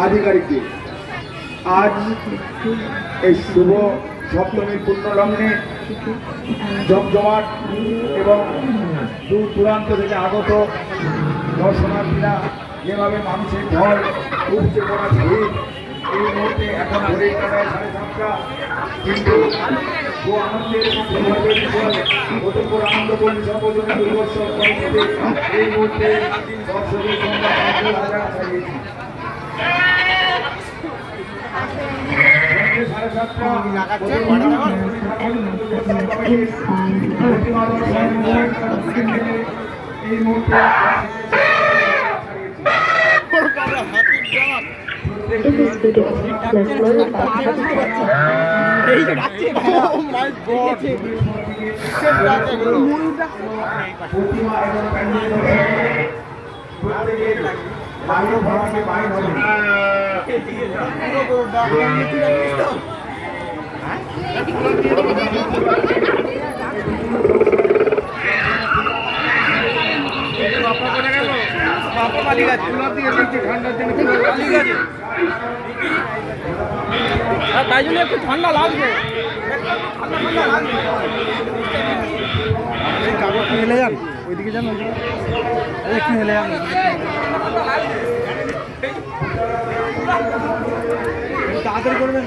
আধিকারিককে আজ এই শুভ সপ্তমীর পুণ্যলগ্নে জমজমাট এবং দূর দূরান্ত থেকে আগত দর্শনার্থীরা যেভাবে মানুষের ঢল উপচে পড়া ভিড় এই মুহূর্তে এখন ঘড়ির কাটায় 7:30টা, কিন্তু আনন্দের অতঃপর আনন্দ করলে সর্বজনীন দুর্গোৎসব এই মুহূর্তে দর্শকের সংখ্যা 5,000 ছাড়িয়েছে। এই মুহূর্তে তাই জন্য একটু ঠান্ডা লাগবে। কাগজটা হেলে যান, ওইদিকে যান, একটু হেলে যান, তাড়াতাড়ি করবেন।